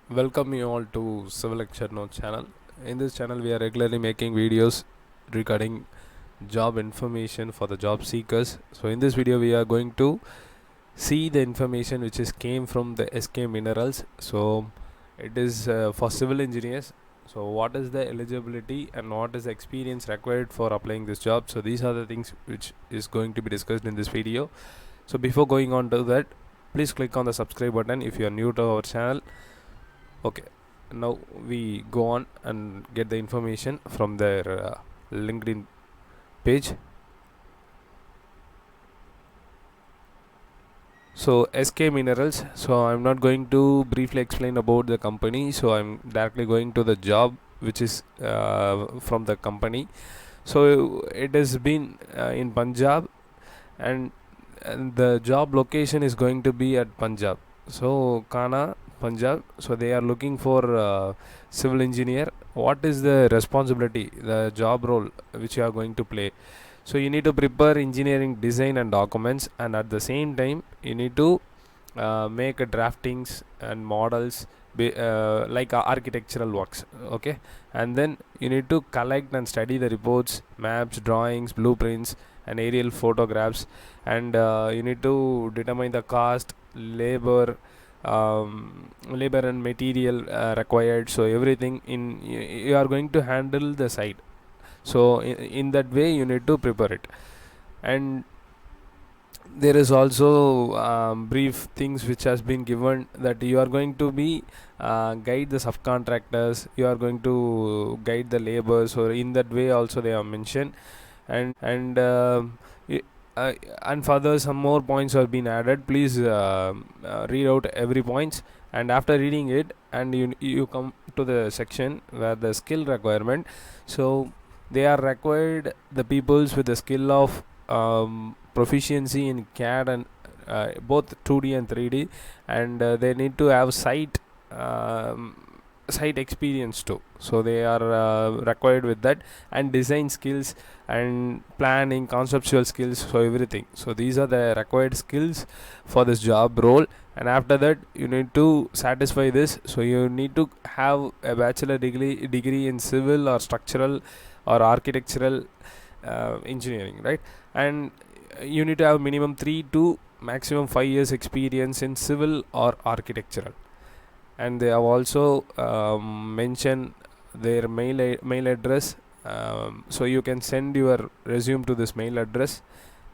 Welcome you all to Civil Lecture Notes channel. In this channel, we are regularly making videos regarding job information for the job seekers. So in this video, we are going to see the information which is came from the SK Minerals. So it is for civil engineers. So what is the eligibility and what is the experience required for applying this job? So these are the things which is going to be discussed in this video. So before going on to that, please click on the subscribe button if you are new to our channel. Okay, now we go on and get the information from their LinkedIn page. So SK Minerals, so I'm not going to briefly explain about the company, so I'm directly going to the job which is from the company. So it has been in Punjab, and the job location is going to be at Punjab. So Kana, Punjab. So they are looking for civil engineer. What is the responsibility, the job role which you are going to play? So you need to prepare engineering design and documents, and at the same time you need to make draftings and models like architectural works. Okay, and then you need to collect and study the reports, maps, drawings, blueprints, and aerial photographs, and you need to determine the cost, labor and material required. So everything you are going to handle the site. So in that way you need to prepare it. And there is also brief things which has been given, that you are going to be guide the subcontractors, you are going to guide the labor. So in that way also they are mentioned. And and further some more points have been added. Please read out every points, and after reading it, and you come to the section where the skill requirement. So they are required the peoples with the skill of proficiency in CAD and both 2D and 3D, and they need to have site experience too. So they are required with that, and design skills and planning, conceptual skills, so everything. So these are the required skills for this job role. And after that you need to satisfy this. So you need to have a bachelor degree in civil or structural or architectural engineering, right? And you need to have minimum 3 to maximum 5 years experience in civil or architectural. And they have also mentioned their mail address. So you can send your resume to this mail address,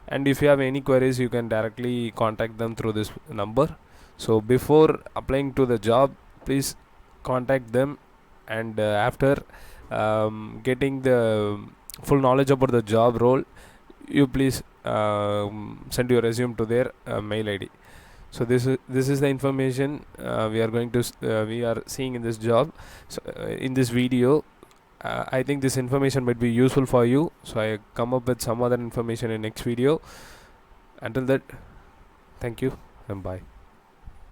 and if you have any queries you can directly contact them through this number. So before applying to the job, please contact them, and after getting the full knowledge about the job role, you please send your resume to their mail ID. So this is the information we are seeing in this job. So in this video, I think this information might be useful for you. So I come up with some other information in next video. Until that, thank you and bye.